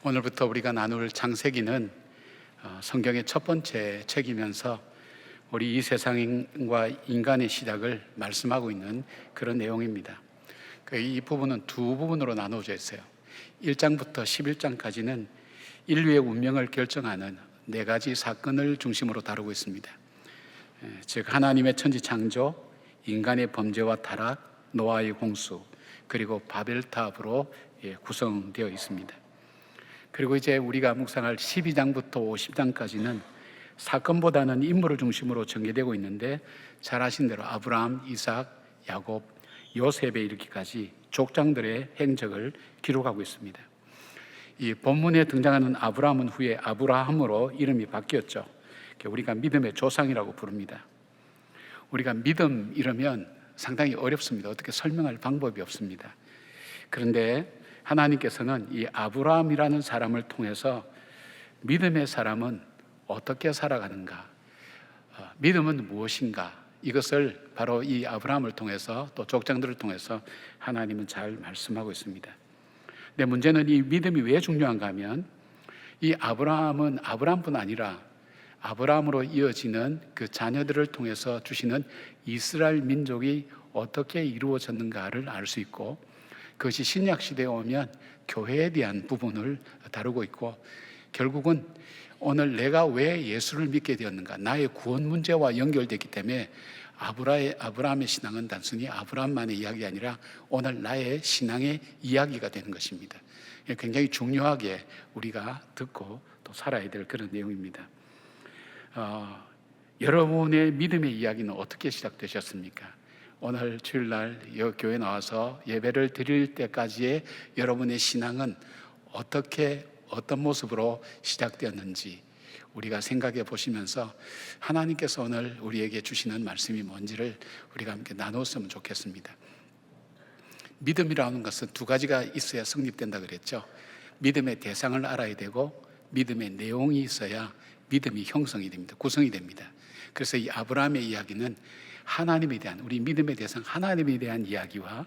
오늘부터 우리가 나눌 창세기는 성경의 첫 번째 책이면서 우리 이 세상과 인간의 시작을 말씀하고 있는 그런 내용입니다. 이 부분은 두 부분으로 나누어져 있어요. 1장부터 11장까지는 인류의 운명을 결정하는 네 가지 사건을 중심으로 다루고 있습니다. 즉 하나님의 천지 창조, 인간의 범죄와 타락, 노아의 홍수, 그리고 바벨탑으로 구성되어 있습니다. 그리고 이제 우리가 묵상할 12장부터 50장까지는 사건보다는 인물을 중심으로 전개되고 있는데, 잘 아신 대로 아브라함, 이삭, 야곱, 요셉에 이르기까지 족장들의 행적을 기록하고 있습니다. 이 본문에 등장하는 아브라함은 후에 아브라함으로 이름이 바뀌었죠. 우리가 믿음의 조상이라고 부릅니다. 우리가 믿음 이러면 상당히 어렵습니다. 어떻게 설명할 방법이 없습니다. 그런데 하나님께서는 이 아브라함이라는 사람을 통해서 믿음의 사람은 어떻게 살아가는가, 믿음은 무엇인가, 이것을 바로 이 아브라함을 통해서 또 족장들을 통해서 하나님은 잘 말씀하고 있습니다. 근데 문제는 이 믿음이 왜 중요한가 하면, 이 아브라함은 아브라함뿐 아니라 아브라함으로 이어지는 그 자녀들을 통해서 주시는 이스라엘 민족이 어떻게 이루어졌는가를 알 수 있고, 그것이 신약 시대에 오면 교회에 대한 부분을 다루고 있고, 결국은 오늘 내가 왜 예수를 믿게 되었는가, 나의 구원 문제와 연결되기 때문에 아브라함의 신앙은 단순히 아브라함만의 이야기가 아니라 오늘 나의 신앙의 이야기가 되는 것입니다. 굉장히 중요하게 우리가 듣고 또 살아야 될 그런 내용입니다. 여러분의 믿음의 이야기는 어떻게 시작되셨습니까? 오늘 주일날 교회 나와서 예배를 드릴 때까지의 여러분의 신앙은 어떤 모습으로 시작되었는지 우리가 생각해 보시면서 하나님께서 오늘 우리에게 주시는 말씀이 뭔지를 우리가 함께 나눴으면 좋겠습니다. 믿음이라는 것은 두 가지가 있어야 성립된다 그랬죠. 믿음의 대상을 알아야 되고 믿음의 내용이 있어야 믿음이 형성이 됩니다. 구성이 됩니다. 그래서 이 아브라함의 이야기는 하나님에 대한, 우리 믿음의 대상 하나님에 대한 이야기와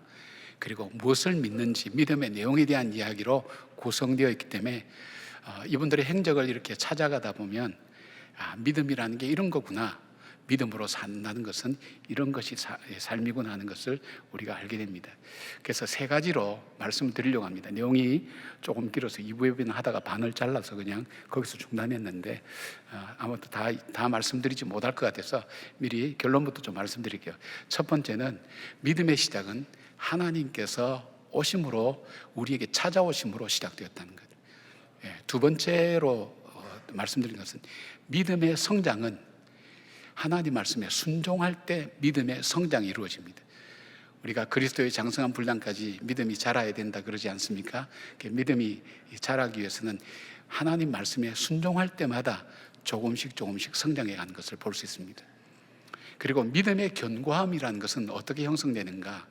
그리고 무엇을 믿는지 믿음의 내용에 대한 이야기로 구성되어 있기 때문에 이분들의 행적을 이렇게 찾아가다 보면 믿음이라는 게 이런 거구나, 믿음으로 산다는 것은 이런 것이 삶이구나 하는 것을 우리가 알게 됩니다. 그래서 세 가지로 말씀드리려고 합니다. 내용이 조금 길어서 2부 예배는 하다가 반을 잘라서 그냥 거기서 중단했는데 아무튼 다 말씀드리지 못할 것 같아서 미리 결론부터 좀 말씀드릴게요. 첫 번째는 믿음의 시작은 하나님께서 오심으로, 우리에게 찾아오심으로 시작되었다는 것. 두 번째로 말씀드린 것은 믿음의 성장은 하나님 말씀에 순종할 때 믿음의 성장이 이루어집니다. 우리가 그리스도의 장성한 분량까지 믿음이 자라야 된다 그러지 않습니까? 믿음이 자라기 위해서는 하나님 말씀에 순종할 때마다 조금씩 성장해 가는 것을 볼 수 있습니다. 그리고 믿음의 견고함이라는 것은 어떻게 형성되는가?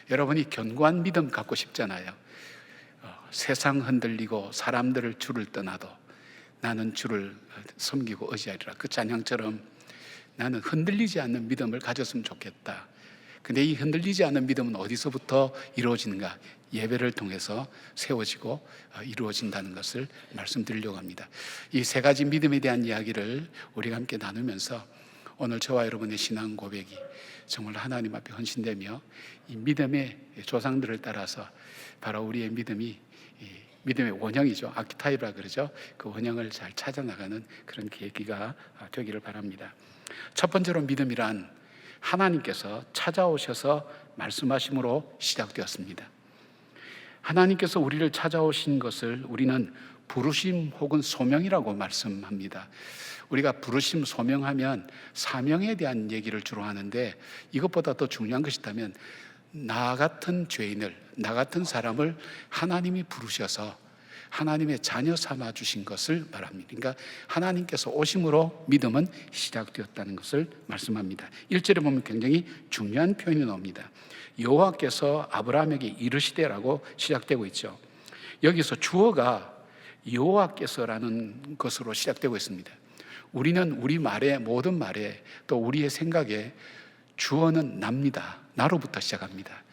여러분이 견고한 믿음 갖고 싶잖아요. 세상 흔들리고 사람들을 주를 떠나도 나는 주를 섬기고 의지하리라, 그 찬양처럼 나는 흔들리지 않는 믿음을 가졌으면 좋겠다. 근데 이 흔들리지 않는 믿음은 어디서부터 이루어지는가? 예배를 통해서 세워지고 이루어진다는 것을 말씀드리려고 합니다. 이 세 가지 믿음에 대한 이야기를 우리가 함께 나누면서 오늘 저와 여러분의 신앙 고백이 정말 하나님 앞에 헌신되며 이 믿음의 조상들을 따라서 바로 우리의 믿음의 원형이죠. 아키타이브라 그러죠. 그 원형을 잘 찾아나가는 그런 계기가 되기를 바랍니다. 첫 번째로 믿음이란 하나님께서 찾아오셔서 말씀하심으로 시작되었습니다. 하나님께서 우리를 찾아오신 것을 우리는 부르심 혹은 소명이라고 말씀합니다. 우리가 부르심, 소명하면 사명에 대한 얘기를 주로 하는데, 이것보다 더 중요한 것이 있다면 나 같은 죄인을, 나 같은 사람을 하나님이 부르셔서 하나님의 자녀 삼아 주신 것을 말합니다. 그러니까 하나님께서 오심으로 믿음은 시작되었다는 것을 말씀합니다. 1절에 보면 굉장히 중요한 표현이 나옵니다. 여호와께서 아브라함에게 이르시되라고 시작되고 있죠. 여기서 주어가 여호와께서라는 것으로 시작되고 있습니다. 우리는 우리 말에, 모든 말에, 또 우리의 생각에 주어는 납니다. 나로부터 시작합니다.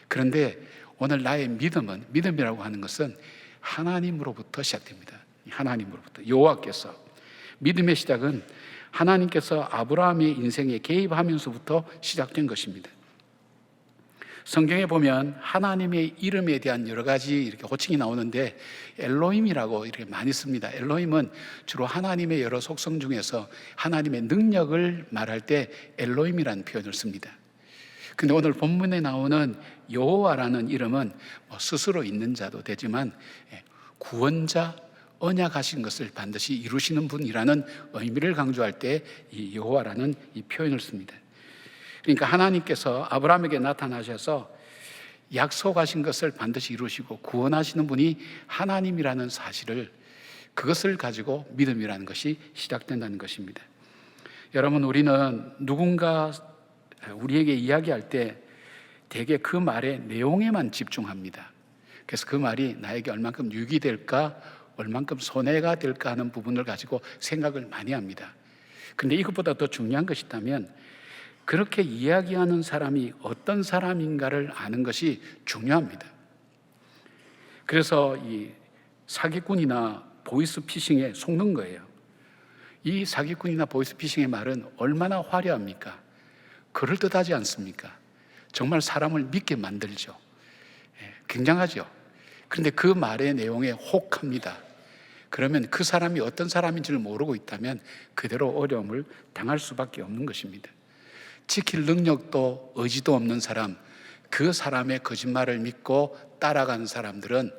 그런데 오늘 나의 믿음이라고 하는 것은 하나님으로부터 시작됩니다. 하나님으로부터. 여호와께서. 믿음의 시작은 하나님께서 아브라함의 인생에 개입하면서부터 시작된 것입니다. 성경에 보면 하나님의 이름에 대한 여러 가지 이렇게 호칭이 나오는데 엘로힘이라고 이렇게 많이 씁니다. 엘로힘은 주로 하나님의 여러 속성 중에서 하나님의 능력을 말할 때 엘로힘이라는 표현을 씁니다. 근데 오늘 본문에 나오는 여호와라는 이름은 스스로 있는 자도 되지만 구원자, 언약하신 것을 반드시 이루시는 분이라는 의미를 강조할 때 이 여호와라는 이 표현을 씁니다. 그러니까 하나님께서 아브라함에게 나타나셔서 약속하신 것을 반드시 이루시고 구원하시는 분이 하나님이라는 사실을, 그것을 가지고 믿음이라는 것이 시작된다는 것입니다. 여러분, 우리는 누군가 우리에게 이야기할 때 대개 그 말의 내용에만 집중합니다. 그래서 그 말이 나에게 얼만큼 유익이 될까, 얼만큼 손해가 될까 하는 부분을 가지고 생각을 많이 합니다. 그런데 이것보다 더 중요한 것이 있다면 그렇게 이야기하는 사람이 어떤 사람인가를 아는 것이 중요합니다. 그래서 이 사기꾼이나 보이스피싱에 속는 거예요. 이 사기꾼이나 보이스피싱의 말은 얼마나 화려합니까? 그럴듯하지 않습니까? 정말 사람을 믿게 만들죠. 굉장하죠. 그런데 그 말의 내용에 혹합니다. 그러면 그 사람이 어떤 사람인지를 모르고 있다면 그대로 어려움을 당할 수밖에 없는 것입니다. 지킬 능력도 의지도 없는 사람, 그 사람의 거짓말을 믿고 따라가는 사람들은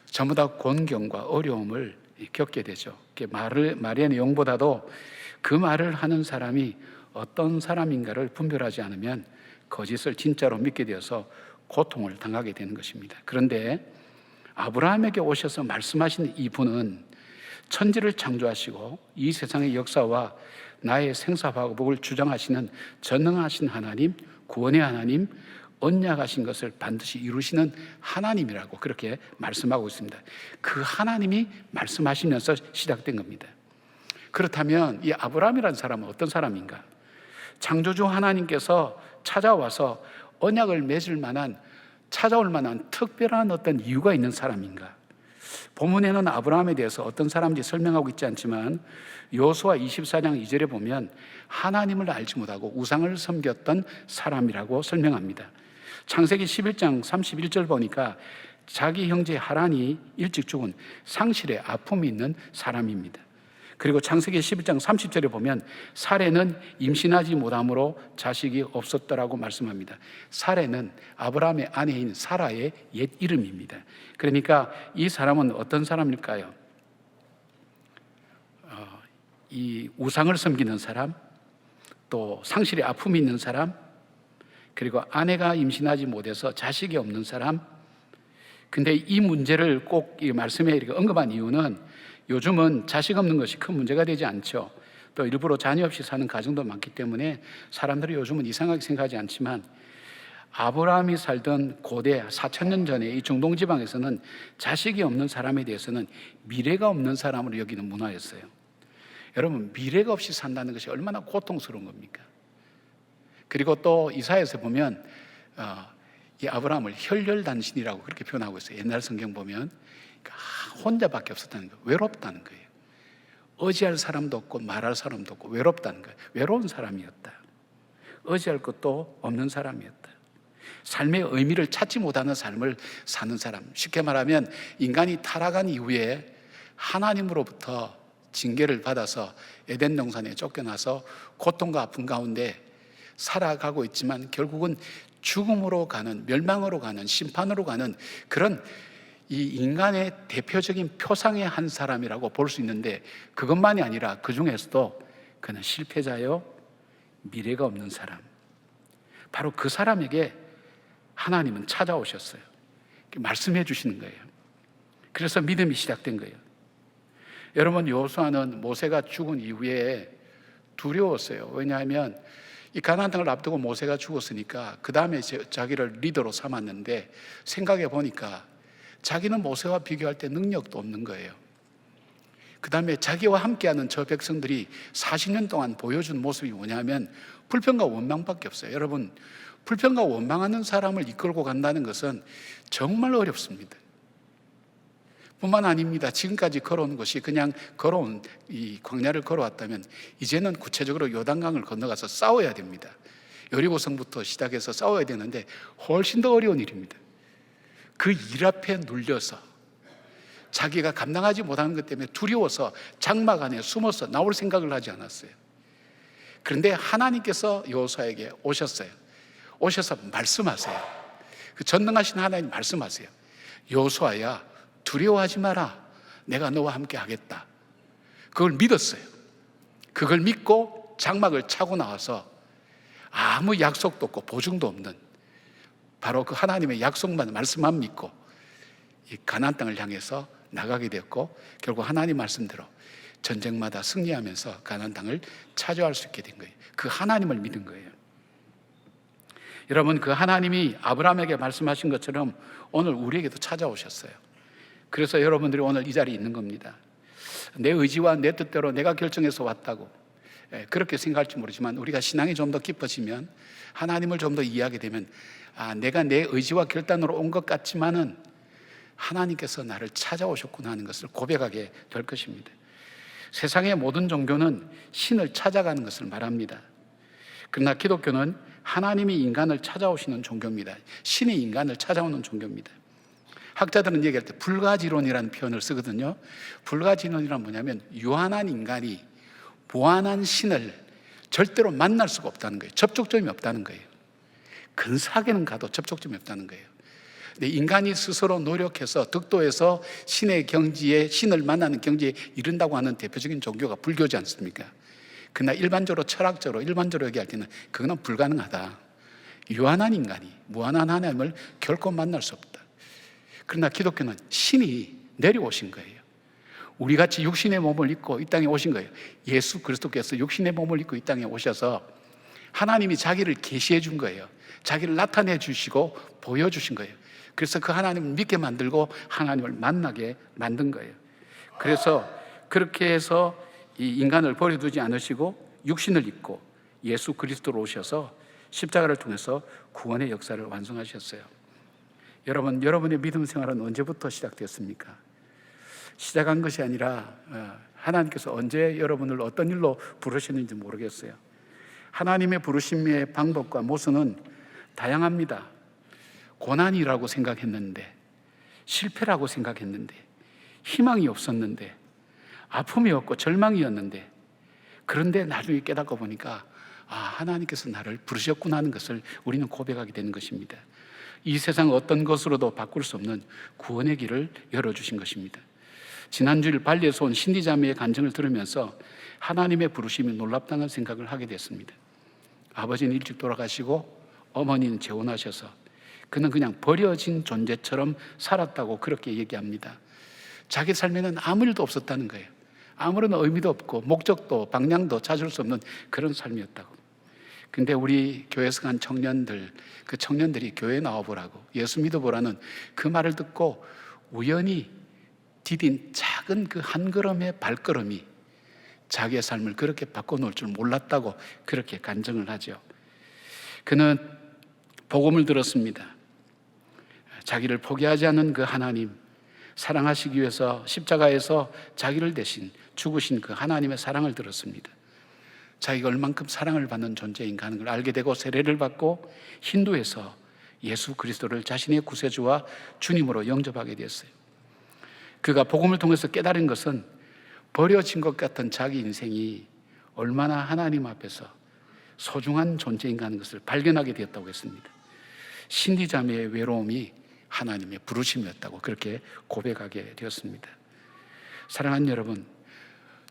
전부 다 곤경과 어려움을 겪게 되죠. 말의 내용보다도 그 말을 하는 사람이 어떤 사람인가를 분별하지 않으면 거짓을 진짜로 믿게 되어서 고통을 당하게 되는 것입니다. 그런데 아브라함에게 오셔서 말씀하신 이분은 천지를 창조하시고 이 세상의 역사와 나의 생사화복을 주장하시는 전능하신 하나님, 구원의 하나님, 언약하신 것을 반드시 이루시는 하나님이라고 그렇게 말씀하고 있습니다. 그 하나님이 말씀하시면서 시작된 겁니다. 그렇다면 이 아브라함이라는 사람은 어떤 사람인가? 창조주 하나님께서 찾아와서 언약을 맺을 만한, 찾아올 만한 특별한 어떤 이유가 있는 사람인가? 본문에는 아브라함에 대해서 어떤 사람인지 설명하고 있지 않지만 여호수아 24장 2절에 보면 하나님을 알지 못하고 우상을 섬겼던 사람이라고 설명합니다. 창세기 11장 31절 보니까 자기 형제 하란이 일찍 죽은 상실의 아픔이 있는 사람입니다. 그리고 창세기 11장 30절에 보면 사레는 임신하지 못함으로 자식이 없었더라고 말씀합니다. 사레는 아브라함의 아내인 사라의 옛 이름입니다. 그러니까 이 사람은 어떤 사람일까요? 이 우상을 섬기는 사람, 또 상실의 아픔이 있는 사람, 그리고 아내가 임신하지 못해서 자식이 없는 사람. 근데 이 문제를 꼭 이 말씀에 이렇게 언급한 이유는 요즘은 자식 없는 것이 큰 문제가 되지 않죠. 또 일부러 자녀 없이 사는 가정도 많기 때문에 사람들이 요즘은 이상하게 생각하지 않지만 아브라함이 살던 고대 4,000년 전에 이 중동 지방에서는 자식이 없는 사람에 대해서는 미래가 없는 사람으로 여기는 문화였어요. 여러분, 미래가 없이 산다는 것이 얼마나 고통스러운 겁니까? 그리고 또 이사야에서 보면 이 아브라함을 혈혈단신이라고 그렇게 표현하고 있어요. 옛날 성경 보면 혼자밖에 없었다는 거예요. 외롭다는 거예요. 의지할 사람도 없고 말할 사람도 없고 외롭다는 거예요. 외로운 사람이었다. 의지할 것도 없는 사람이었다. 삶의 의미를 찾지 못하는 삶을 사는 사람. 쉽게 말하면 인간이 타락한 이후에 하나님으로부터 징계를 받아서 에덴 동산에 쫓겨나서 고통과 아픔 가운데 살아가고 있지만 결국은 죽음으로 가는, 멸망으로 가는, 심판으로 가는 그런 이 인간의 대표적인 표상의 한 사람이라고 볼 수 있는데, 그것만이 아니라 그 중에서도 그는 실패자요, 미래가 없는 사람. 바로 그 사람에게 하나님은 찾아오셨어요. 말씀해 주시는 거예요. 그래서 믿음이 시작된 거예요. 여러분, 여호수아는 모세가 죽은 이후에 두려웠어요. 왜냐하면 이 가나안 땅을 앞두고 모세가 죽었으니까 그 다음에 자기를 리더로 삼았는데 생각해 보니까 자기는 모세와 비교할 때 능력도 없는 거예요. 그 다음에 자기와 함께하는 저 백성들이 40년 동안 보여준 모습이 뭐냐면 불평과 원망밖에 없어요. 여러분, 불평과 원망하는 사람을 이끌고 간다는 것은 정말 어렵습니다. 뿐만 아닙니다. 지금까지 걸어온 것이 그냥 걸어온 이 광야를 걸어왔다면 이제는 구체적으로 요단강을 건너가서 싸워야 됩니다. 여리고성부터 시작해서 싸워야 되는데 훨씬 더 어려운 일입니다. 그 일 앞에 눌려서 자기가 감당하지 못하는 것 때문에 두려워서 장막 안에 숨어서 나올 생각을 하지 않았어요. 그런데 하나님께서 여호수아에게 오셨어요. 오셔서 말씀하세요. 그 전능하신 하나님 말씀하세요. 여호수아야, 두려워하지 마라. 내가 너와 함께 하겠다. 그걸 믿었어요. 그걸 믿고 장막을 차고 나와서 아무 약속도 없고 보증도 없는 바로 그 하나님의 약속만, 말씀만 믿고 이 가나안 땅을 향해서 나가게 되었고, 결국 하나님 말씀대로 전쟁마다 승리하면서 가나안 땅을 차지할 수 있게 된 거예요. 그 하나님을 믿은 거예요. 여러분, 그 하나님이 아브라함에게 말씀하신 것처럼 오늘 우리에게도 찾아오셨어요. 그래서 여러분들이 오늘 이 자리에 있는 겁니다. 내 의지와 내 뜻대로 내가 결정해서 왔다고 그렇게 생각할지 모르지만, 우리가 신앙이 좀 더 깊어지면, 하나님을 좀 더 이해하게 되면, 내가 내 의지와 결단으로 온 것 같지만은 하나님께서 나를 찾아오셨구나 하는 것을 고백하게 될 것입니다. 세상의 모든 종교는 신을 찾아가는 것을 말합니다. 그러나 기독교는 하나님이 인간을 찾아오시는 종교입니다. 신이 인간을 찾아오는 종교입니다. 학자들은 얘기할 때 불가지론이라는 표현을 쓰거든요. 불가지론이란 뭐냐면 유한한 인간이 무한한 신을 절대로 만날 수가 없다는 거예요. 접촉점이 없다는 거예요. 근사하게는 가도 접촉점이 없다는 거예요. 근데 인간이 스스로 노력해서 득도해서 신의 경지에, 신을 만나는 경지에 이른다고 하는 대표적인 종교가 불교지 않습니까? 그러나 일반적으로, 철학적으로, 일반적으로 얘기할 때는 그거는 불가능하다. 유한한 인간이 무한한 하나님을 결코 만날 수 없다. 그러나 기독교는 신이 내려오신 거예요. 우리같이 육신의 몸을 입고 이 땅에 오신 거예요. 예수 그리스도께서 육신의 몸을 입고 이 땅에 오셔서 하나님이 자기를 계시해 준 거예요. 자기를 나타내 주시고 보여주신 거예요. 그래서 그 하나님을 믿게 만들고 하나님을 만나게 만든 거예요. 그래서 그렇게 해서 이 인간을 버려두지 않으시고 육신을 입고 예수 그리스도로 오셔서 십자가를 통해서 구원의 역사를 완성하셨어요. 여러분, 여러분의 믿음 생활은 언제부터 시작됐습니까? 시작한 것이 아니라 하나님께서 언제 여러분을 어떤 일로 부르셨는지 모르겠어요. 하나님의 부르심의 방법과 모습은 다양합니다. 고난이라고 생각했는데, 실패라고 생각했는데, 희망이 없었는데, 아픔이 없고 절망이었는데, 그런데 나중에 깨닫고 보니까 하나님께서 나를 부르셨구나 하는 것을 우리는 고백하게 되는 것입니다. 이 세상 어떤 것으로도 바꿀 수 없는 구원의 길을 열어주신 것입니다. 지난주일 발리에서 온 신디자매의 간증을 들으면서 하나님의 부르심이 놀랍다는 생각을 하게 됐습니다. 아버지는 일찍 돌아가시고 어머니는 재혼하셔서 그는 그냥 버려진 존재처럼 살았다고 그렇게 얘기합니다. 자기 삶에는 아무 일도 없었다는 거예요. 아무런 의미도 없고 목적도 방향도 찾을 수 없는 그런 삶이었다고. 근데 우리 교회에서 간 청년들, 그 청년들이 교회에 나와보라고, 예수 믿어보라는 그 말을 듣고 우연히 디딘 작은 그 한 걸음의 발걸음이 자기의 삶을 그렇게 바꿔놓을 줄 몰랐다고 그렇게 간증을 하죠. 그는 복음을 들었습니다. 자기를 포기하지 않는 그 하나님, 사랑하시기 위해서 십자가에서 자기를 대신 죽으신 그 하나님의 사랑을 들었습니다. 자기가 얼만큼 사랑을 받는 존재인가 하는 걸 알게 되고 세례를 받고 힌두에서 예수 그리스도를 자신의 구세주와 주님으로 영접하게 되었어요. 그가 복음을 통해서 깨달은 것은 버려진 것 같은 자기 인생이 얼마나 하나님 앞에서 소중한 존재인가 하는 것을 발견하게 되었다고 했습니다. 신디 자매의 외로움이 하나님의 부르심이었다고 그렇게 고백하게 되었습니다. 사랑하는 여러분,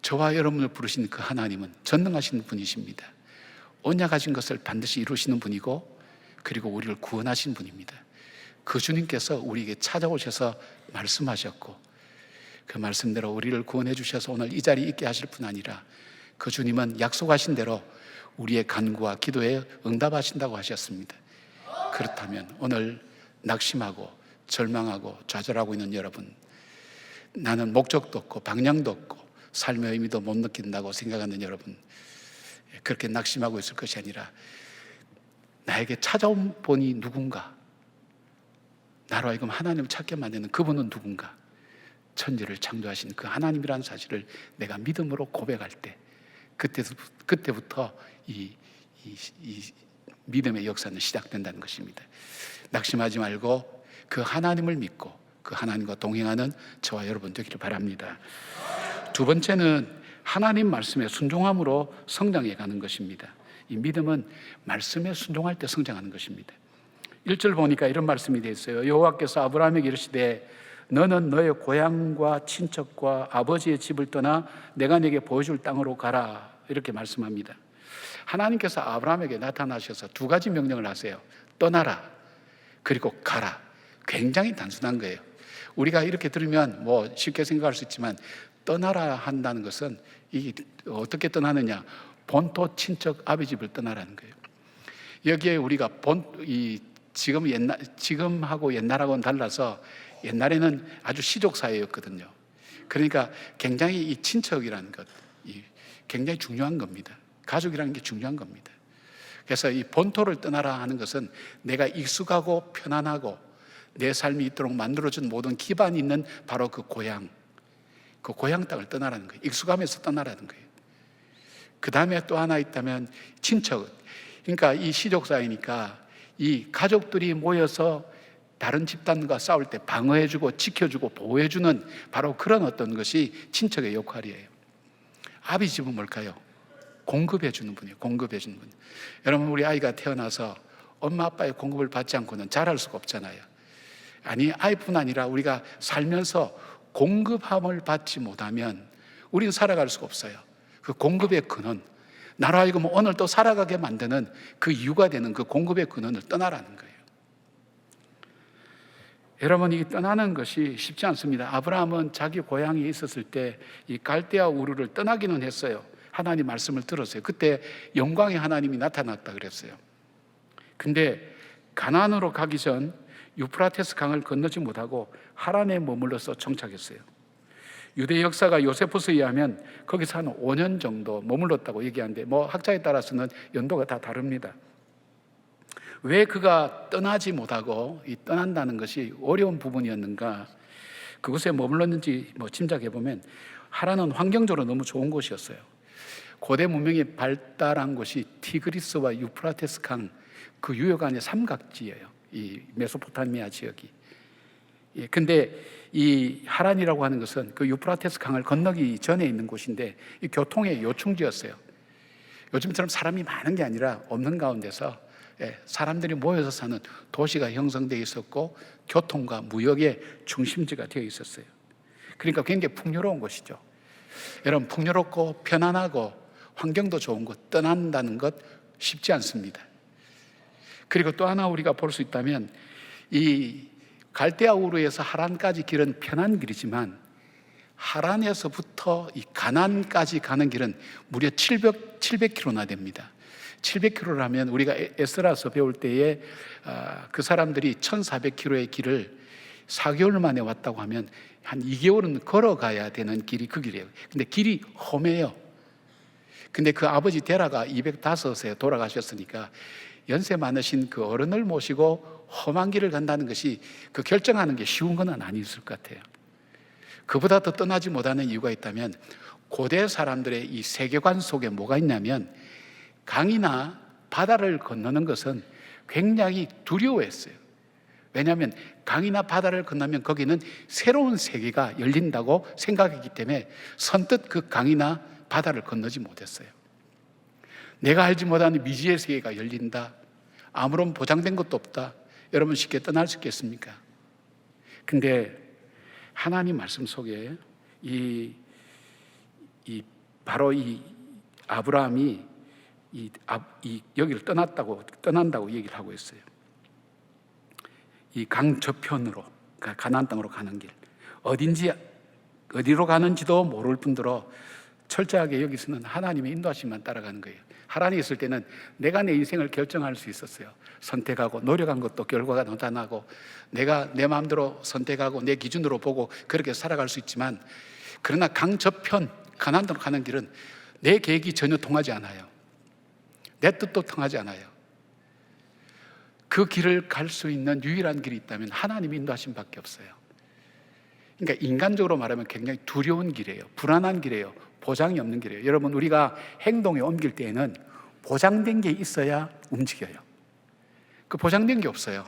저와 여러분을 부르신 그 하나님은 전능하신 분이십니다. 언약하신 것을 반드시 이루시는 분이고, 그리고 우리를 구원하신 분입니다. 그 주님께서 우리에게 찾아오셔서 말씀하셨고, 그 말씀대로 우리를 구원해 주셔서 오늘 이 자리에 있게 하실 뿐 아니라 그 주님은 약속하신 대로 우리의 간구와 기도에 응답하신다고 하셨습니다. 그렇다면 오늘 낙심하고 절망하고 좌절하고 있는 여러분, 나는 목적도 없고 방향도 없고 삶의 의미도 못 느낀다고 생각하는 여러분, 그렇게 낙심하고 있을 것이 아니라 나에게 찾아온 분이 누군가, 나로 하여금 하나님을 찾게 만드는 그분은 누군가, 천지를 창조하신 그 하나님이라는 사실을 내가 믿음으로 고백할 때 그때부터 이 믿음의 역사는 시작된다는 것입니다. 낙심하지 말고 그 하나님을 믿고 그 하나님과 동행하는 저와 여러분 되기를 바랍니다. 두 번째는 하나님 말씀에 순종함으로 성장해 가는 것입니다. 이 믿음은 말씀에 순종할 때 성장하는 것입니다. 1절 보니까 이런 말씀이 되어 있어요. 여호와께서 아브라함에게 이르시되 너는 너의 고향과 친척과 아버지의 집을 떠나 내가 네게 보여줄 땅으로 가라, 이렇게 말씀합니다. 하나님께서 아브라함에게 나타나셔서 두 가지 명령을 하세요. 떠나라, 그리고 가라. 굉장히 단순한 거예요. 우리가 이렇게 들으면 뭐 쉽게 생각할 수 있지만, 떠나라 한다는 것은 이게 어떻게 떠나느냐, 본토 친척 아비 집을 떠나라는 거예요. 여기에 우리가 지금하고 옛날하고는 달라서, 옛날에는 아주 시족 사회였거든요. 그러니까 굉장히 이 친척이라는 것, 굉장히 중요한 겁니다. 가족이라는 게 중요한 겁니다. 그래서 이 본토를 떠나라 하는 것은 내가 익숙하고 편안하고 내 삶이 있도록 만들어준 모든 기반이 있는 바로 그 고향 땅을 떠나라는 거예요. 익숙함에서 떠나라는 거예요. 그 다음에 또 하나 있다면 친척. 그러니까 이 시족 사회니까 이 가족들이 모여서 다른 집단과 싸울 때 방어해주고 지켜주고 보호해주는 바로 그런 어떤 것이 친척의 역할이에요. 아비 집은 뭘까요? 공급해주는 분이에요. 공급해주는 분. 여러분, 우리 아이가 태어나서 엄마 아빠의 공급을 받지 않고는 자랄 수가 없잖아요. 아니, 아이뿐 아니라 우리가 살면서 공급함을 받지 못하면 우리는 살아갈 수가 없어요. 그 공급의 근원, 나로 하여금 오늘 또 살아가게 만드는 그 이유가 되는 그 공급의 근원을 떠나라는 거예요. 여러분, 이 떠나는 것이 쉽지 않습니다. 아브라함은 자기 고향에 있었을 때 이 갈대아 우르를 떠나기는 했어요. 하나님 말씀을 들었어요. 그때 영광의 하나님이 나타났다 그랬어요. 근데 가나안으로 가기 전 유프라테스 강을 건너지 못하고 하란에 머물러서 정착했어요. 유대 역사가 요세푸스에 의하면 거기서 한 5년 정도 머물렀다고 얘기하는데, 뭐 학자에 따라서는 연도가 다 다릅니다. 왜 그가 떠나지 못하고 이 떠난다는 것이 어려운 부분이었는가, 그곳에 머물렀는지 뭐 짐작해 보면, 하란은 환경적으로 너무 좋은 곳이었어요. 고대 문명이 발달한 곳이 티그리스와 유프라테스 강 그 유역안의 삼각지예요. 이 메소포타미아 지역이. 근데 이 하란이라고 하는 것은 그 유프라테스 강을 건너기 전에 있는 곳인데, 이 교통의 요충지였어요. 요즘처럼 사람이 많은 게 아니라 없는 가운데서 사람들이 모여서 사는 도시가 형성되어 있었고, 교통과 무역의 중심지가 되어 있었어요. 그러니까 굉장히 풍요로운 곳이죠. 여러분, 풍요롭고 편안하고 환경도 좋은 곳 떠난다는 것 쉽지 않습니다. 그리고 또 하나 우리가 볼 수 있다면, 이 갈대아 우르에서 하란까지 길은 편한 길이지만 하란에서부터 이 가나안까지 가는 길은 무려 700km나 됩니다. 700km라면 우리가 에스라서 배울 때에 그 사람들이 1400km의 길을 4개월 만에 왔다고 하면 한 2개월은 걸어가야 되는 길이 그 길이에요. 근데 길이 험해요. 근데 그 아버지 데라가 205세 돌아가셨으니까 연세 많으신 그 어른을 모시고 험한 길을 간다는 것이 그 결정하는 게 쉬운 건 아니었을 것 같아요. 그보다 더 떠나지 못하는 이유가 있다면, 고대 사람들의 이 세계관 속에 뭐가 있냐면, 강이나 바다를 건너는 것은 굉장히 두려워했어요. 왜냐하면 강이나 바다를 건너면 거기는 새로운 세계가 열린다고 생각했기 때문에 선뜻 그 강이나 바다를 건너지 못했어요. 내가 알지 못하는 미지의 세계가 열린다, 아무런 보장된 것도 없다, 여러분 쉽게 떠날 수 있겠습니까? 근데 하나님 말씀 속에 바로 이 아브라함이 여기를 떠난다고 얘기를 하고 있어요. 이 강 저편으로, 가나안 땅으로 가는 길, 어디로 가는지도 모를 뿐더러 철저하게 여기서는 하나님의 인도하심만 따라가는 거예요. 하란에 있을 때는 내가 내 인생을 결정할 수 있었어요. 선택하고 노력한 것도 결과가 나타나고, 내가 내 마음대로 선택하고 내 기준으로 보고 그렇게 살아갈 수 있지만, 그러나 강 저편 가나안으로 가는 길은 내 계획이 전혀 통하지 않아요. 내 뜻도 통하지 않아요. 그 길을 갈 수 있는 유일한 길이 있다면 하나님의 인도하심 밖에 없어요. 그러니까 인간적으로 말하면 굉장히 두려운 길이에요. 불안한 길이에요. 보장이 없는 길이에요. 여러분, 우리가 행동에 옮길 때에는 보장된 게 있어야 움직여요. 그 보장된 게 없어요.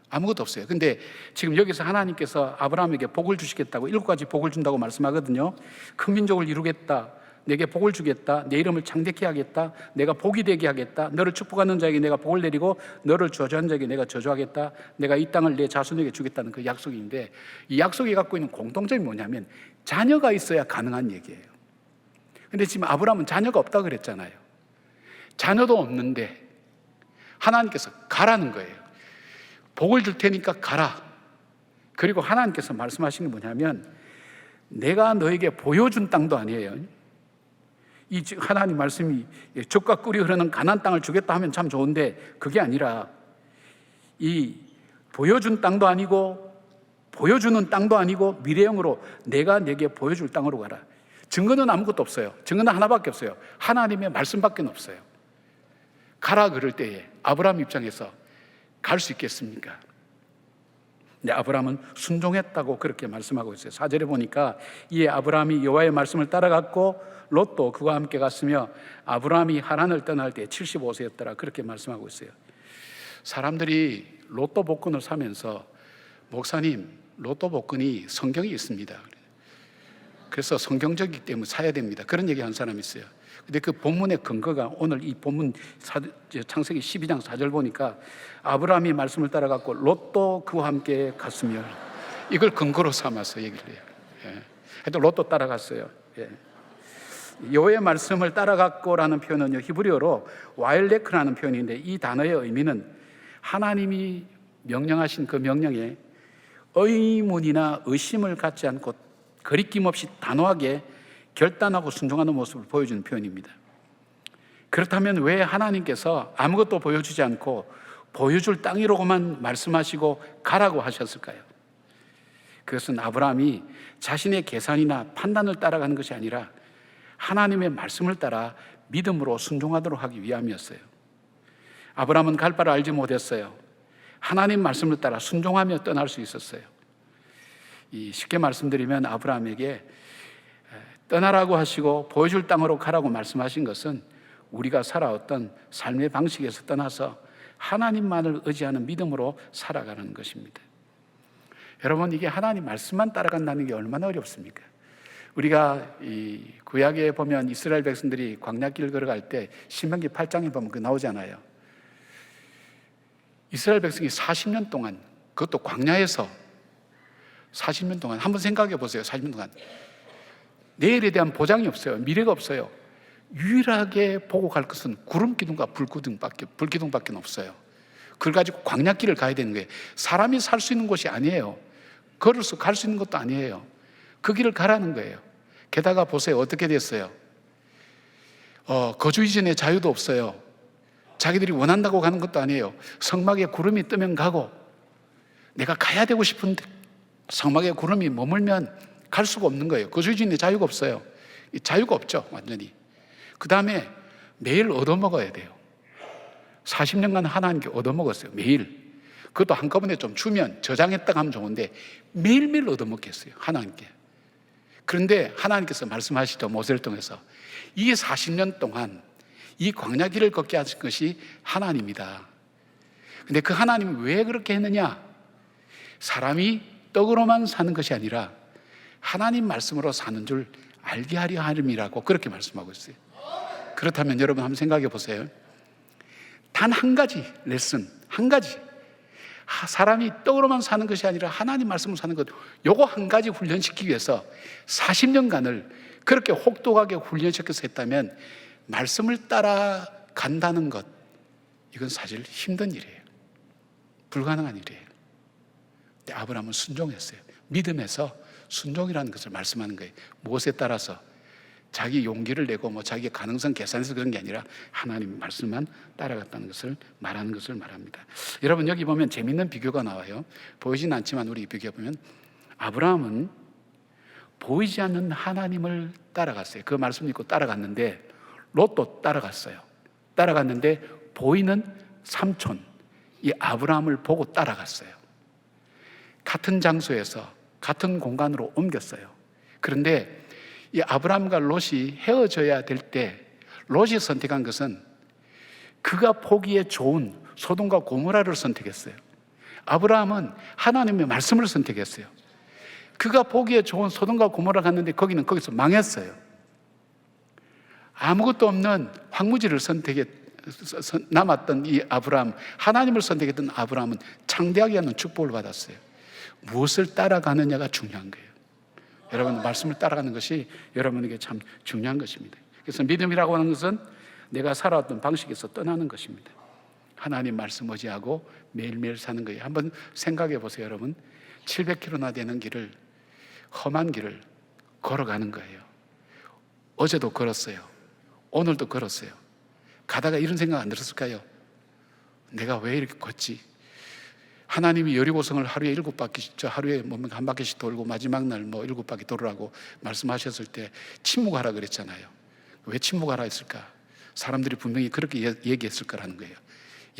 아무것도 없어요. 근데 지금 여기서 하나님께서 아브라함에게 복을 주시겠다고 7가지 복을 준다고 말씀하거든요. 큰 민족을 이루겠다, 내게 복을 주겠다, 내 이름을 창대케 하겠다, 내가 복이 되게 하겠다, 너를 축복하는 자에게 내가 복을 내리고 너를 저주하는 자에게 내가 저주하겠다, 내가 이 땅을 내 자손에게 주겠다는 그 약속인데, 이 약속이 갖고 있는 공통점이 뭐냐면 자녀가 있어야 가능한 얘기예요. 근데 지금 아브라함은 자녀가 없다고 그랬잖아요. 자녀도 없는데 하나님께서 가라는 거예요. 복을 줄 테니까 가라. 그리고 하나님께서 말씀하시는 게 뭐냐면 내가 너에게 보여준 땅도 아니에요. 이 하나님 말씀이 젖과 꿀이 흐르는 가나안 땅을 주겠다 하면 참 좋은데 그게 아니라 이 보여준 땅도 아니고 보여주는 땅도 아니고 미래형으로 내가 내게 보여줄 땅으로 가라. 증거는 아무것도 없어요. 증거는 하나밖에 없어요. 하나님의 말씀밖에 없어요. 가라 그럴 때에 아브라함 입장에서 갈 수 있겠습니까? 근데 아브라함은 순종했다고 그렇게 말씀하고 있어요. 4절에 보니까 이에 아브라함이 여호와의 말씀을 따라갔고 롯도 그와 함께 갔으며 아브라함이 하란을 떠날 때 75세였더라 그렇게 말씀하고 있어요. 사람들이 로또 복권을 사면서 목사님, 로또 복권이 성경이 있습니다. 그래서 성경적이기 때문에 사야 됩니다. 그런 얘기 한 사람이 있어요. 근데 그 본문의 근거가 오늘 이 본문 창세기 12장 4절 보니까 아브라함이 말씀을 따라갔고 롯도 그와 함께 갔으며 이걸 근거로 삼아서 얘기를 해요. 예. 하여튼 롯도 따라갔어요. 예. 여호와의 말씀을 따라갔고라는 표현은요, 히브리어로 와일레크라는 표현인데 이 단어의 의미는 하나님이 명령하신 그 명령에 의문이나 의심을 갖지 않고 거리낌 없이 단호하게 결단하고 순종하는 모습을 보여주는 표현입니다. 그렇다면 왜 하나님께서 아무것도 보여주지 않고 보여줄 땅이라고만 말씀하시고 가라고 하셨을까요? 그것은 아브라함이 자신의 계산이나 판단을 따라가는 것이 아니라 하나님의 말씀을 따라 믿음으로 순종하도록 하기 위함이었어요. 아브라함은 갈 바를 알지 못했어요. 하나님 말씀을 따라 순종하며 떠날 수 있었어요. 쉽게 말씀드리면 아브라함에게 떠나라고 하시고 보여줄 땅으로 가라고 말씀하신 것은 우리가 살아왔던 삶의 방식에서 떠나서 하나님만을 의지하는 믿음으로 살아가는 것입니다. 여러분, 이게 하나님 말씀만 따라간다는 게 얼마나 어렵습니까? 우리가 이 구약에 보면 이스라엘 백성들이 광야길 걸어갈 때 신명기 8장에 보면 그 나오잖아요. 이스라엘 백성이 40년 동안, 그것도 광야에서 40년 동안, 한번 생각해 보세요. 40년 동안 내일에 대한 보장이 없어요. 미래가 없어요. 유일하게 보고 갈 것은 구름 기둥과 불기둥밖에 없어요. 그걸 가지고 광야길을 가야 되는 거예요. 사람이 살 수 있는 곳이 아니에요. 걸어서 갈 수 있는 것도 아니에요. 그 길을 가라는 거예요. 게다가 보세요. 어떻게 됐어요? 거주 이전에 자유도 없어요. 자기들이 원한다고 가는 것도 아니에요. 성막에 구름이 뜨면 가고, 내가 가야 되고 싶은데 성막에 구름이 머물면 갈 수가 없는 거예요. 거주 이전에 자유가 없어요. 자유가 없죠, 완전히. 그 다음에 매일 얻어먹어야 돼요. 40년간 하나님께 얻어먹었어요. 매일. 그것도 한꺼번에 좀 주면 저장했다가 하면 좋은데 매일매일 얻어먹겠어요, 하나님께. 그런데 하나님께서 말씀하시죠, 모세를 통해서. 이 40년 동안 이 광야길을 걷게 하신 것이 하나님이다. 근데 그 하나님이 왜 그렇게 했느냐? 사람이 떡으로만 사는 것이 아니라 하나님 말씀으로 사는 줄 알게 하려 함이라고 그렇게 말씀하고 있어요. 그렇다면 여러분 한번 생각해 보세요. 단 한 가지 레슨, 한 가지. 사람이 떡으로만 사는 것이 아니라 하나님 말씀으로 사는 것, 요거 한 가지 훈련시키기 위해서 40년간을 그렇게 혹독하게 훈련시켜서 했다면 말씀을 따라간다는 것, 이건 사실 힘든 일이에요. 불가능한 일이에요. 근데 아브라함은 순종했어요. 믿음에서 순종이라는 것을 말씀하는 거예요. 무엇에 따라서? 자기 용기를 내고 자기의 가능성 계산해서 그런 게 아니라 하나님 말씀만 따라갔다는 것을 말하는 것을 말합니다. 여러분, 여기 보면 재밌는 비교가 나와요. 보이진 않지만 우리 비교해보면 아브라함은 보이지 않는 하나님을 따라갔어요. 그 말씀 읽고 따라갔는데 롯도 따라갔어요. 따라갔는데 보이는 삼촌, 이 아브라함을 보고 따라갔어요. 같은 장소에서 같은 공간으로 옮겼어요. 그런데 이 아브라함과 롯이 헤어져야 될 때 롯이 선택한 것은 그가 보기에 좋은 소돔과 고모라를 선택했어요. 아브라함은 하나님의 말씀을 선택했어요. 그가 보기에 좋은 소돔과 고모라 갔는데 거기서 망했어요. 아무것도 없는 황무지를 남았던 이 아브라함, 하나님을 선택했던 아브라함은 창대하게 하는 축복을 받았어요. 무엇을 따라가느냐가 중요한 거예요. 여러분, 말씀을 따라가는 것이 여러분에게 참 중요한 것입니다. 그래서 믿음이라고 하는 것은 내가 살아왔던 방식에서 떠나는 것입니다. 하나님 말씀 의지하고 매일매일 사는 거예요. 한번 생각해 보세요. 여러분, 700km나 되는 길을, 험한 길을 걸어가는 거예요. 어제도 걸었어요. 오늘도 걸었어요. 가다가 이런 생각 안 들었을까요? 내가 왜 이렇게 걷지? 하나님이 여리고성을 하루에 7바퀴, 하루에 한 바퀴씩 돌고 마지막 날 7바퀴 돌으라고 말씀하셨을 때 침묵하라 그랬잖아요. 왜 침묵하라 했을까? 사람들이 분명히 그렇게 얘기했을 거라는 거예요.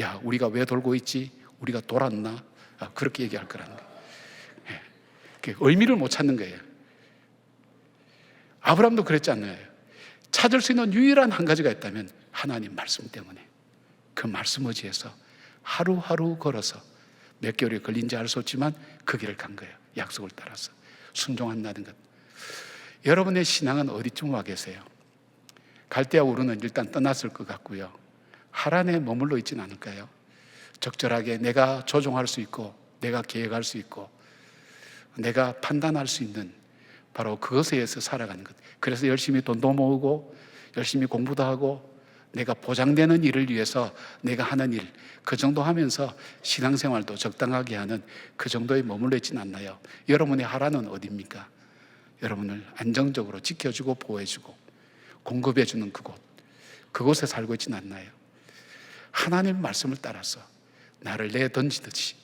야, 우리가 왜 돌고 있지? 우리가 돌았나? 그렇게 얘기할 거라는 거예요. 의미를 못 찾는 거예요. 아브라함도 그랬잖아요. 찾을 수 있는 유일한 한 가지가 있다면 하나님 말씀 때문에, 그 말씀 의지해서 하루하루 걸어서 몇 개월이 걸린지 알 수 없지만 그 길을 간 거예요. 약속을 따라서 순종한다는 것. 여러분의 신앙은 어디쯤 와 계세요? 갈대아 우르는 일단 떠났을 것 같고요. 하란에 머물러 있지는 않을까요? 적절하게 내가 조종할 수 있고, 내가 계획할 수 있고, 내가 판단할 수 있는 바로 그것에 의해서 살아가는 것. 그래서 열심히 돈도 모으고 열심히 공부도 하고 내가 보장되는 일을 위해서 내가 하는 일, 그 정도 하면서 신앙생활도 적당하게 하는 그 정도에 머물러 있지는 않나요? 여러분의 하란은 어디입니까? 여러분을 안정적으로 지켜주고 보호해주고 공급해주는 그곳에 살고 있지는 않나요? 하나님 말씀을 따라서 나를 내던지듯이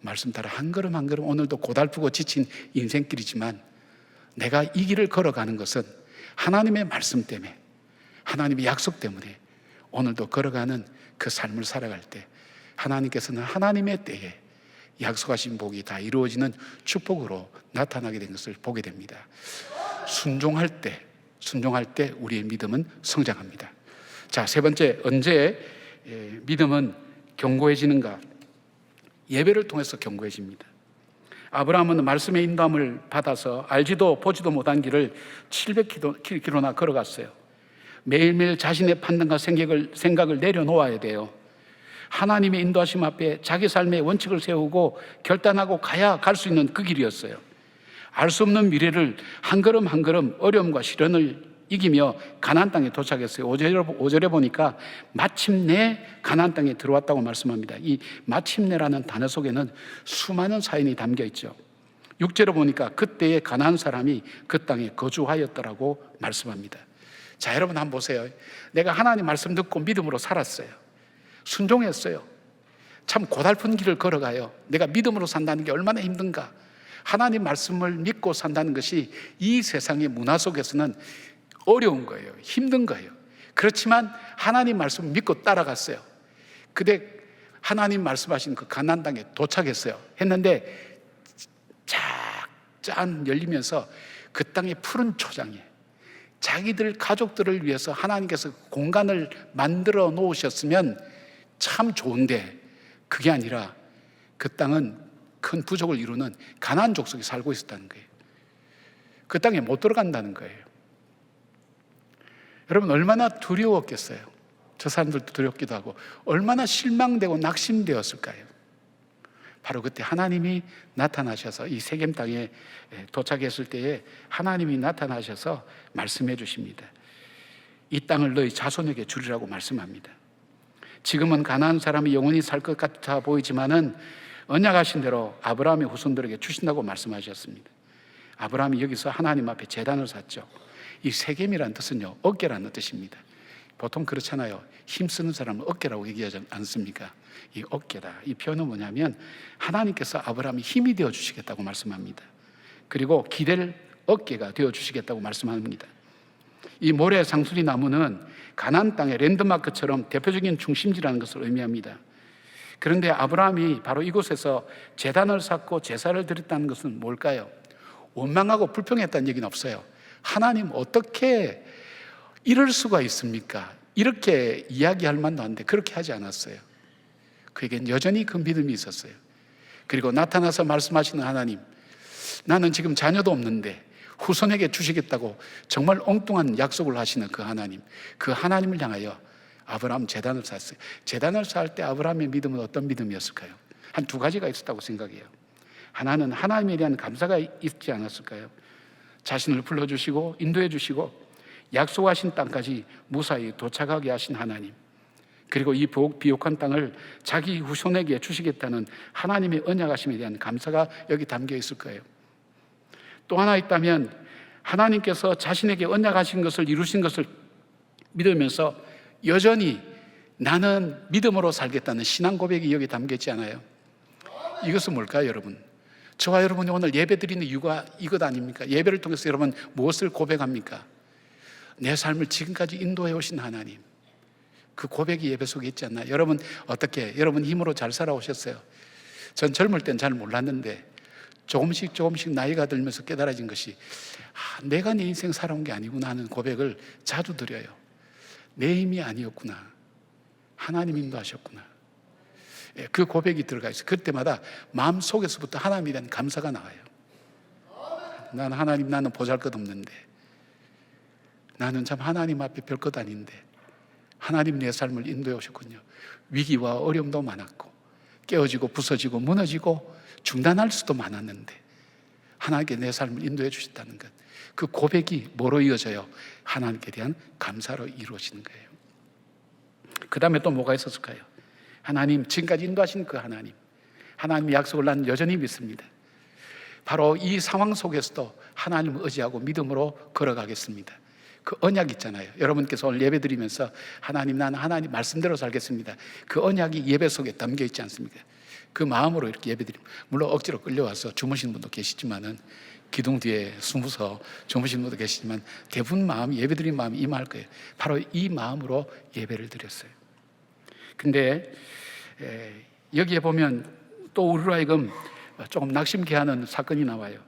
말씀 따라 한 걸음 한 걸음, 오늘도 고달프고 지친 인생길이지만 내가 이 길을 걸어가는 것은 하나님의 말씀 때문에, 하나님의 약속 때문에 오늘도 걸어가는 그 삶을 살아갈 때 하나님께서는 하나님의 때에 약속하신 복이 다 이루어지는 축복으로 나타나게 된 것을 보게 됩니다. 순종할 때 우리의 믿음은 성장합니다. 자, 세 번째, 언제 믿음은 견고해지는가? 예배를 통해서 견고해집니다. 아브라함은 말씀의 인도함을 받아서 알지도 보지도 못한 길을 700km나 걸어갔어요. 매일매일 자신의 판단과 생각을 내려놓아야 돼요. 하나님의 인도하심 앞에 자기 삶의 원칙을 세우고 결단하고 가야 갈 수 있는 그 길이었어요. 알 수 없는 미래를 한 걸음 한 걸음 어려움과 시련을 이기며 가나안 땅에 도착했어요. 5절에 보니까 마침내 가나안 땅에 들어왔다고 말씀합니다. 이 마침내라는 단어 속에는 수많은 사연이 담겨 있죠. 6절에 보니까 그때의 가나안 사람이 그 땅에 거주하였더라고 말씀합니다. 자, 여러분 한번 보세요. 내가 하나님 말씀 듣고 믿음으로 살았어요. 순종했어요. 참 고달픈 길을 걸어가요. 내가 믿음으로 산다는 게 얼마나 힘든가. 하나님 말씀을 믿고 산다는 것이 이 세상의 문화 속에서는 어려운 거예요. 힘든 거예요. 그렇지만 하나님 말씀을 믿고 따라갔어요. 근데 하나님 말씀하신 그 가나안 땅에 도착했어요. 했는데 쫙 열리면서 그 땅의 푸른 초장에 자기들 가족들을 위해서 하나님께서 공간을 만들어 놓으셨으면 참 좋은데 그게 아니라 그 땅은 큰 부족을 이루는 가나안 족속이 살고 있었다는 거예요. 그 땅에 못 들어간다는 거예요. 여러분, 얼마나 두려웠겠어요. 저 사람들도 두렵기도 하고 얼마나 실망되고 낙심되었을까요? 바로 그때 하나님이 나타나셔서 이 세겜 땅에 도착했을 때에 하나님이 나타나셔서 말씀해 주십니다. 이 땅을 너희 자손에게 주리라고 말씀합니다. 지금은 가나안 사람이 영원히 살 것 같아 보이지만은 언약하신 대로 아브라함의 후손들에게 주신다고 말씀하셨습니다. 아브라함이 여기서 하나님 앞에 제단을 샀죠. 이 세겜이라는 뜻은요, 어깨라는 뜻입니다. 보통 그렇잖아요. 힘쓰는 사람은 어깨라고 얘기하지 않습니까? 이 어깨다. 이 표현은 뭐냐면 하나님께서 아브라함이 힘이 되어 주시겠다고 말씀합니다. 그리고 기댈 어깨가 되어 주시겠다고 말씀합니다. 이 모래 상수리 나무는 가나안 땅의 랜드마크처럼 대표적인 중심지라는 것을 의미합니다. 그런데 아브라함이 바로 이곳에서 제단을 쌓고 제사를 드렸다는 것은 뭘까요? 원망하고 불평했다는 얘기는 없어요. 하나님 어떻게 이럴 수가 있습니까? 이렇게 이야기할 만도 한데 그렇게 하지 않았어요. 그에겐 여전히 그 믿음이 있었어요. 그리고 나타나서 말씀하시는 하나님, 나는 지금 자녀도 없는데 후손에게 주시겠다고 정말 엉뚱한 약속을 하시는 그 하나님, 그 하나님을 향하여 아브라함 제단을 쌓았어요. 제단을 쌓을 때 아브라함의 믿음은 어떤 믿음이었을까요? 한 두 가지가 있었다고 생각해요. 하나는 하나님에 대한 감사가 있지 않았을까요? 자신을 불러주시고 인도해 주시고 약속하신 땅까지 무사히 도착하게 하신 하나님, 그리고 이 비옥한 땅을 자기 후손에게 주시겠다는 하나님의 언약하심에 대한 감사가 여기 담겨 있을 거예요. 또 하나 있다면 하나님께서 자신에게 언약하신 것을 이루신 것을 믿으면서 여전히 나는 믿음으로 살겠다는 신앙 고백이 여기 담겨 있지 않아요? 이것은 뭘까요, 여러분? 저와 여러분이 오늘 예배 드리는 이유가 이것 아닙니까? 예배를 통해서 여러분 무엇을 고백합니까? 내 삶을 지금까지 인도해 오신 하나님, 그 고백이 예배 속에 있지 않나요? 여러분 어떻게, 여러분 힘으로 잘 살아오셨어요? 전 젊을 땐 잘 몰랐는데 조금씩 나이가 들면서 깨달아진 것이 내가 내 인생 살아온 게 아니구나 하는 고백을 자주 드려요. 내 힘이 아니었구나, 하나님 인도하셨구나. 그 고백이 들어가 있어요. 그때마다 마음속에서부터 하나님에 대한 감사가 나와요. 나는 하나님, 나는 보잘것없는데, 나는 참 하나님 앞에 별것 아닌데 하나님 내 삶을 인도해 오셨군요. 위기와 어려움도 많았고 깨어지고 부서지고 무너지고 중단할 수도 많았는데 하나님께 내 삶을 인도해 주셨다는 것, 그 고백이 뭐로 이어져요? 하나님께 대한 감사로 이루어지는 거예요. 그 다음에 또 뭐가 있었을까요? 하나님, 지금까지 인도하신 그 하나님의 약속을 나는 여전히 믿습니다. 바로 이 상황 속에서도 하나님을 의지하고 믿음으로 걸어가겠습니다. 그 언약 있잖아요. 여러분께서 오늘 예배 드리면서 하나님, 나는 하나님 말씀대로 살겠습니다, 그 언약이 예배 속에 담겨 있지 않습니까? 그 마음으로 이렇게 예배 드리면, 물론 억지로 끌려와서 주무시는 분도 계시지만은, 기둥 뒤에 숨어서 주무시는 분도 계시지만 대부분 마음이, 예배 드리는 마음이 임할 거예요. 바로 이 마음으로 예배를 드렸어요. 근데 여기에 보면 또 우리로 하여금 조금 낙심케 하는 사건이 나와요.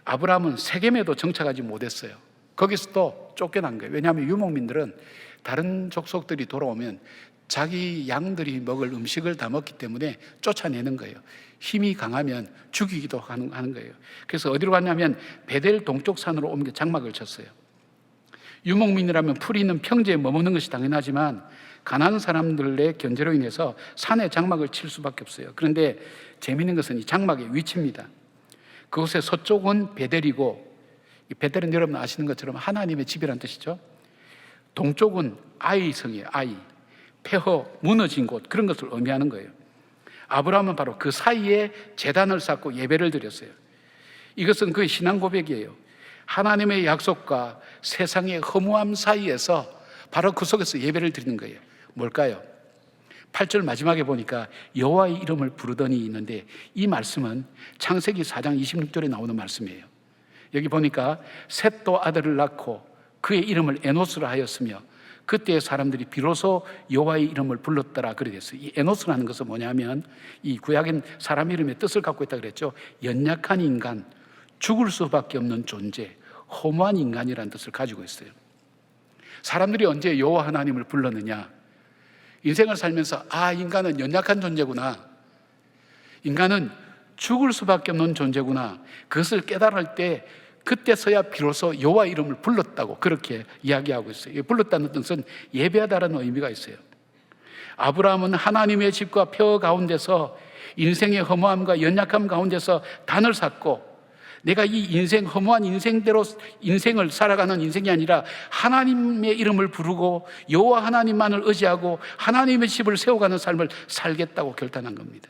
아브라함은 세겜에도 정착하지 못했어요. 거기서도 쫓겨난 거예요. 왜냐하면 유목민들은 다른 족속들이 돌아오면 자기 양들이 먹을 음식을 다 먹기 때문에 쫓아내는 거예요. 힘이 강하면 죽이기도 하는 거예요. 그래서 어디로 갔냐면 베델 동쪽 산으로 옮겨 장막을 쳤어요. 유목민이라면 풀이 있는 평지에 머무는 것이 당연하지만 가나안 사람들의 견제로 인해서 산에 장막을 칠 수밖에 없어요. 그런데 재미있는 것은 이 장막의 위치입니다. 그곳의 서쪽은 베델이고, 베델은 여러분 아시는 것처럼 하나님의 집이란 뜻이죠. 동쪽은 아이 성이에요. 아이, 폐허, 무너진 곳, 그런 것을 의미하는 거예요. 아브라함은 바로 그 사이에 제단을 쌓고 예배를 드렸어요. 이것은 그의 신앙 고백이에요. 하나님의 약속과 세상의 허무함 사이에서 바로 그 속에서 예배를 드리는 거예요. 뭘까요? 8절 마지막에 보니까 여호와의 이름을 부르더니 있는데, 이 말씀은 창세기 4장 26절에 나오는 말씀이에요. 여기 보니까 셋도 아들을 낳고 그의 이름을 에노스라 하였으며 그때의 사람들이 비로소 여호와의 이름을 불렀더라, 그래 됐어요. 이 에노스라는 것은 뭐냐면 이 구약엔 사람 이름의 뜻을 갖고 있다 그랬죠. 연약한 인간, 죽을 수밖에 없는 존재, 허무한 인간이라는 뜻을 가지고 있어요. 사람들이 언제 여호와 하나님을 불렀느냐? 인생을 살면서 인간은 연약한 존재구나, 인간은 죽을 수밖에 없는 존재구나, 그것을 깨달을 때 그때서야 비로소 여호와 이름을 불렀다고 그렇게 이야기하고 있어요. 불렀다는 뜻은 예배하다라는 의미가 있어요. 아브라함은 하나님의 집과 폐허 가운데서 인생의 허무함과 연약함 가운데서 단을 샀고, 내가 이 인생, 허무한 인생대로 인생을 살아가는 인생이 아니라 하나님의 이름을 부르고 여호와 하나님만을 의지하고 하나님의 집을 세워가는 삶을 살겠다고 결단한 겁니다.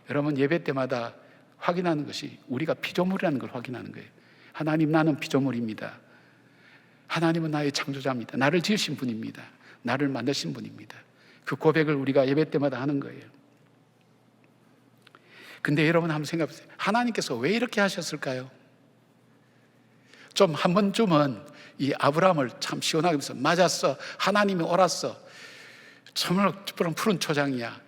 여러분, 예배 때마다 확인하는 것이 우리가 피조물이라는 걸 확인하는 거예요. 하나님, 나는 피조물입니다. 하나님은 나의 창조자입니다. 나를 지으신 분입니다. 나를 만드신 분입니다. 그 고백을 우리가 예배 때마다 하는 거예요. 근데 여러분 한번 생각해 보세요. 하나님께서 왜 이렇게 하셨을까요? 좀 한 번쯤은 이 아브라함을 참 시원하게 해서, 맞았어, 하나님이 옳았어, 정말 푸른 초장이야,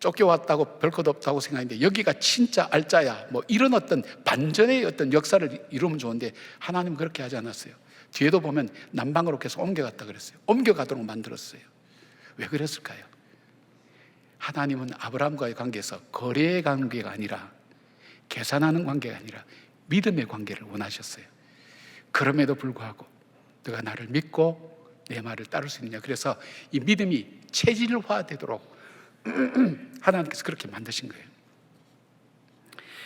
쫓겨왔다고 별 것 없다고 생각했는데 여기가 진짜 알짜야, 뭐 이런 어떤 반전의 어떤 역사를 이루면 좋은데 하나님은 그렇게 하지 않았어요. 뒤에도 보면 남방으로 계속 옮겨갔다 그랬어요. 옮겨가도록 만들었어요. 왜 그랬을까요? 하나님은 아브라함과의 관계에서 거래의 관계가 아니라, 계산하는 관계가 아니라 믿음의 관계를 원하셨어요. 그럼에도 불구하고 너가 나를 믿고 내 말을 따를 수 있느냐. 그래서 이 믿음이 체질화되도록 하나님께서 그렇게 만드신 거예요.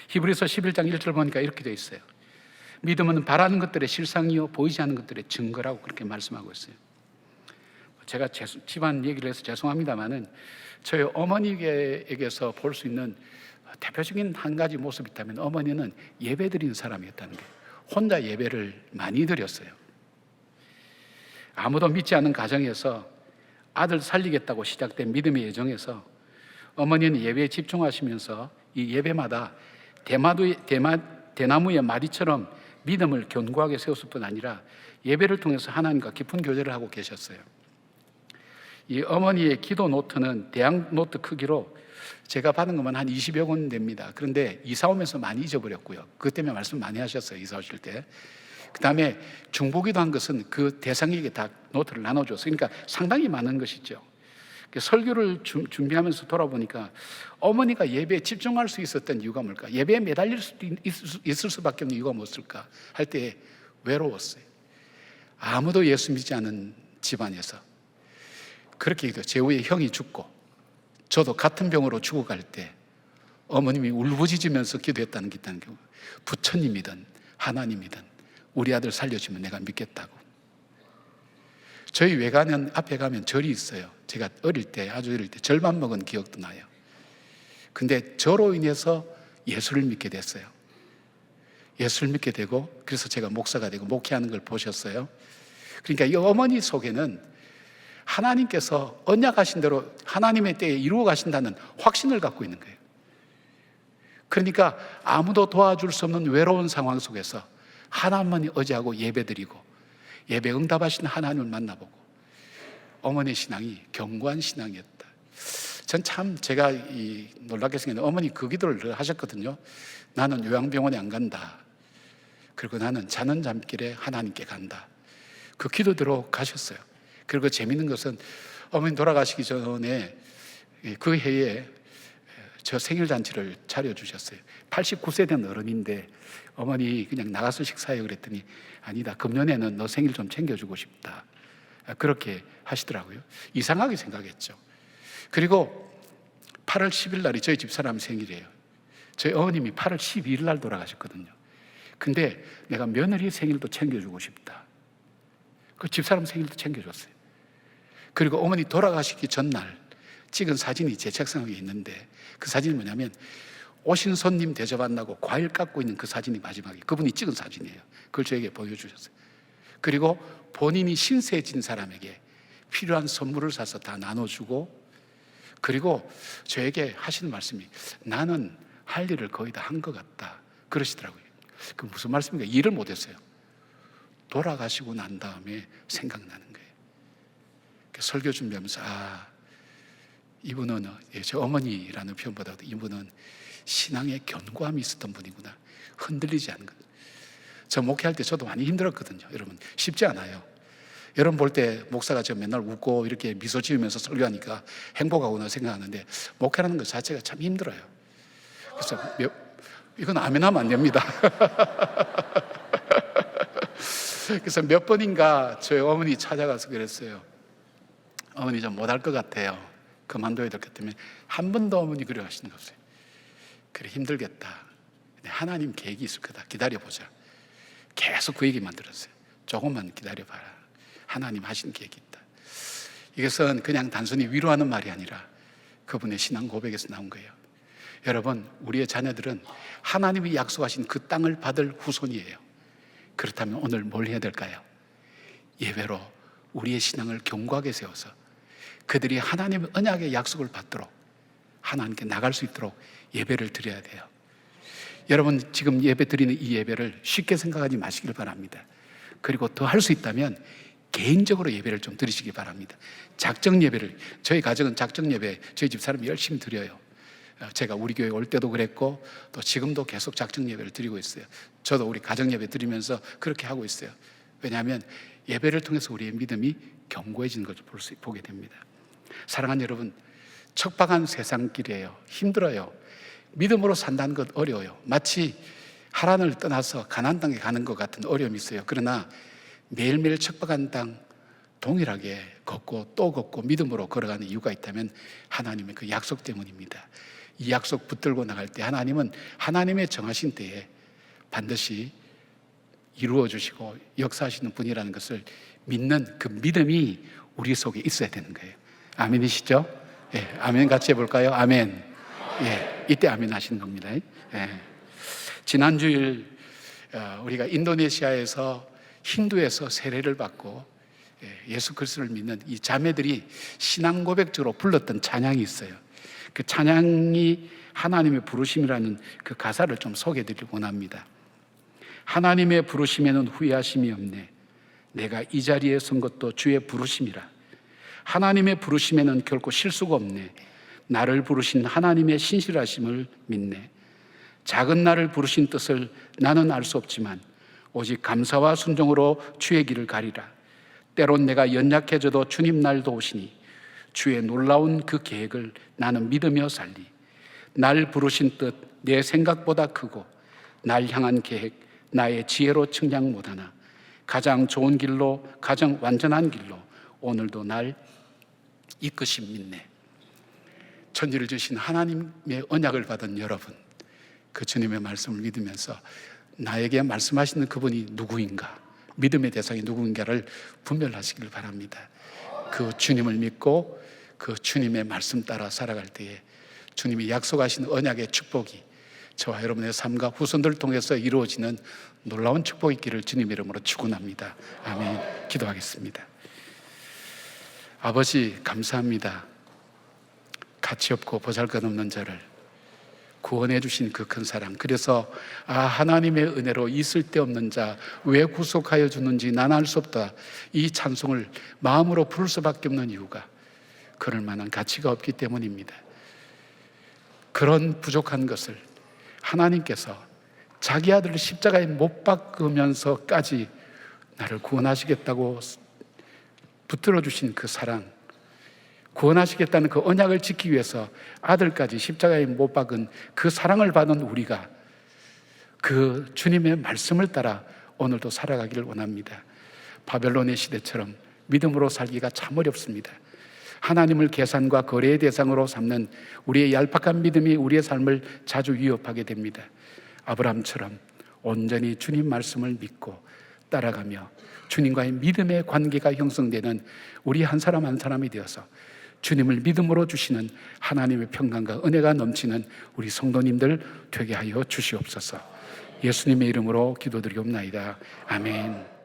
히브리서 11장 1절 보니까 이렇게 되어 있어요. 믿음은 바라는 것들의 실상이요 보이지 않는 것들의 증거라고 그렇게 말씀하고 있어요. 제가 집안 얘기를 해서 죄송합니다만은 저희 어머니에게서 볼 수 있는 대표적인 한 가지 모습이 있다면, 어머니는 예배 드리는 사람이었다는 거예요. 혼자 예배를 많이 드렸어요. 아무도 믿지 않는 가정에서 아들 살리겠다고 시작된 믿음의 여정에서 어머니는 예배에 집중하시면서 이 예배마다 대나무의 마디처럼 믿음을 견고하게 세웠을 뿐 아니라 예배를 통해서 하나님과 깊은 교제를 하고 계셨어요. 이 어머니의 기도 노트는 대학 노트 크기로 제가 받은 것만 한 20여 권 됩니다. 그런데 이사 오면서 많이 잊어버렸고요. 그것 때문에 말씀 많이 하셨어요, 이사 오실 때. 그 다음에 중보기도 한 것은 그 대상에게 다 노트를 나눠줬어요. 그러니까 상당히 많은 것이죠. 설교를 준비하면서 돌아보니까 어머니가 예배에 집중할 수 있었던 이유가 뭘까? 예배에 매달릴 수 있을 수밖에 없는 이유가 무엇일까? 할 때 외로웠어요. 아무도 예수 믿지 않은 집안에서 그렇게 기도. 제 후에 형이 죽고 저도 같은 병으로 죽어갈 때 어머님이 울부짖으면서 기도했다는 게 있다는 경우, 부처님이든 하나님이든 우리 아들 살려주면 내가 믿겠다고. 저희 외가는 앞에 가면 절이 있어요. 제가 어릴 때, 아주 어릴 때 절만 먹은 기억도 나요. 근데 저로 인해서 예수를 믿게 됐어요. 예수를 믿게 되고, 그래서 제가 목사가 되고 목회하는 걸 보셨어요. 그러니까 이 어머니 속에는 하나님께서 언약하신 대로 하나님의 때에 이루어 가신다는 확신을 갖고 있는 거예요. 그러니까 아무도 도와줄 수 없는 외로운 상황 속에서 하나님만 의지하고 예배드리고 예배 응답하시는 하나님을 만나보고, 어머니의 신앙이 견고한 신앙이었다. 전 참 제가 놀랍게 생겼는데, 어머니 그 기도를 하셨거든요. 나는 요양병원에 안 간다. 그리고 나는 자는 잠길에 하나님께 간다. 그 기도대로 가셨어요. 그리고 재밌는 것은 어머니 돌아가시기 전에 그 해에 저 생일잔치를 차려주셨어요. 89세 된 어른인데 어머니 그냥 나가서 식사해요 그랬더니, 아니다, 금년에는 너 생일 좀 챙겨주고 싶다. 그렇게 하시더라고요. 이상하게 생각했죠. 그리고 8월 10일 날이 저희 집사람 생일이에요. 저희 어머님이 8월 12일 날 돌아가셨거든요. 근데 내가 며느리 생일도 챙겨주고 싶다. 그 집사람 생일도 챙겨줬어요. 그리고 어머니 돌아가시기 전날 찍은 사진이 제 책상 위에 있는데, 그 사진이 뭐냐면 오신 손님 대접한다고 과일 깎고 있는 그 사진이 마지막에 그분이 찍은 사진이에요. 그걸 저에게 보여주셨어요. 그리고 본인이 신세진 사람에게 필요한 선물을 사서 다 나눠주고, 그리고 저에게 하시는 말씀이, 나는 할 일을 거의 다 한 것 같다 그러시더라고요. 그 무슨 말씀인가? 일을 못했어요. 돌아가시고 난 다음에 생각나는 거예요. 설교 준비하면서 이분은 저 어머니라는 표현보다도 이분은 신앙의 견고함이 있었던 분이구나. 흔들리지 않는 것. 저 목회할 때 저도 많이 힘들었거든요. 여러분, 쉽지 않아요. 여러분 볼 때 목사가 저 맨날 웃고 이렇게 미소 지으면서 설교하니까 행복하구나 생각하는데, 목회라는 것 자체가 참 힘들어요. 그래서 이건 아멘하면 안 됩니다. 그래서 몇 번인가 저희 어머니 찾아가서 그랬어요. 어머니 좀 못할 것 같아요. 그만둬야 될 것 같으면, 한 번도 어머니 그래 하시는 거 없어요. 그래, 힘들겠다. 근데 하나님 계획이 있을 거다. 기다려보자. 계속 그 얘기만 들었어요. 조금만 기다려봐라. 하나님 하신 계획이 있다. 이것은 그냥 단순히 위로하는 말이 아니라 그분의 신앙 고백에서 나온 거예요. 여러분, 우리의 자녀들은 하나님이 약속하신 그 땅을 받을 후손이에요. 그렇다면 오늘 뭘 해야 될까요? 예배로 우리의 신앙을 견고하게 세워서 그들이 하나님의 언약의 약속을 받도록, 하나님께 나갈 수 있도록 예배를 드려야 돼요. 여러분, 지금 예배 드리는 이 예배를 쉽게 생각하지 마시길 바랍니다. 그리고 더 할 수 있다면 개인적으로 예배를 좀 드리시기 바랍니다. 작정 예배를, 저희 가정은 작정 예배 저희 집 사람이 열심히 드려요. 제가 우리 교회 올 때도 그랬고 또 지금도 계속 작정 예배를 드리고 있어요. 저도 우리 가정 예배 드리면서 그렇게 하고 있어요. 왜냐하면 예배를 통해서 우리의 믿음이 견고해지는 것을 보게 됩니다. 사랑하는 여러분, 척박한 세상길이에요. 힘들어요. 믿음으로 산다는 것 어려워요. 마치 하란을 떠나서 가나안 땅에 가는 것 같은 어려움이 있어요. 그러나 매일매일 척박한 땅 동일하게 걷고 또 걷고 믿음으로 걸어가는 이유가 있다면 하나님의 그 약속 때문입니다. 이 약속 붙들고 나갈 때 하나님은 하나님의 정하신 때에 반드시 이루어 주시고 역사하시는 분이라는 것을 믿는 그 믿음이 우리 속에 있어야 되는 거예요. 아멘이시죠? 예, 아멘 같이 해볼까요? 아멘. 예, 이때 아멘 하시는 겁니다. 예. 지난 주일 우리가 인도네시아에서 힌두에서 세례를 받고 예수 그리스도를 믿는 이 자매들이 신앙 고백적으로 불렀던 찬양이 있어요. 그 찬양이 하나님의 부르심이라는 그 가사를 좀 소개해드리고 원합니다. 하나님의 부르심에는 후회하심이 없네. 내가 이 자리에 선 것도 주의 부르심이라. 하나님의 부르심에는 결코 실수가 없네. 나를 부르신 하나님의 신실하심을 믿네. 작은 나를 부르신 뜻을 나는 알 수 없지만 오직 감사와 순종으로 주의 길을 가리라. 때론 내가 연약해져도 주님 날 도우시니 주의 놀라운 그 계획을 나는 믿으며 살리. 날 부르신 뜻 내 생각보다 크고 날 향한 계획 나의 지혜로 측량 못하나 가장 좋은 길로 가장 완전한 길로 오늘도 날 이끄심 믿네. 천지를 주신 하나님의 언약을 받은 여러분, 그 주님의 말씀을 믿으면서 나에게 말씀하시는 그분이 누구인가, 믿음의 대상이 누구인가를 분별하시길 바랍니다. 그 주님을 믿고 그 주님의 말씀 따라 살아갈 때에 주님이 약속하신 언약의 축복이 저와 여러분의 삶과 후손들을 통해서 이루어지는 놀라운 축복 있기를 주님 이름으로 축원합니다. 아멘. 기도하겠습니다. 아버지 감사합니다. 가치 없고 보잘것없는 저를 구원해 주신 그 큰 사랑, 그래서 하나님의 은혜로 있을 데 없는 자 왜 구속하여 주는지 난 알 수 없다, 이 찬송을 마음으로 부를 수밖에 없는 이유가 그럴 만한 가치가 없기 때문입니다. 그런 부족한 것을 하나님께서 자기 아들을 십자가에 못 박으면서까지 나를 구원하시겠다고 붙들어 주신 그 사랑, 구원하시겠다는 그 언약을 지키기 위해서 아들까지 십자가에 못 박은 그 사랑을 받은 우리가 그 주님의 말씀을 따라 오늘도 살아가기를 원합니다. 바벨론의 시대처럼 믿음으로 살기가 참 어렵습니다. 하나님을 계산과 거래의 대상으로 삼는 우리의 얄팍한 믿음이 우리의 삶을 자주 위협하게 됩니다. 아브라함처럼 온전히 주님 말씀을 믿고 따라가며 주님과의 믿음의 관계가 형성되는 우리 한 사람 한 사람이 되어서 주님을 믿음으로 주시는 하나님의 평강과 은혜가 넘치는 우리 성도님들 되게 하여 주시옵소서. 예수님의 이름으로 기도드리옵나이다. 아멘.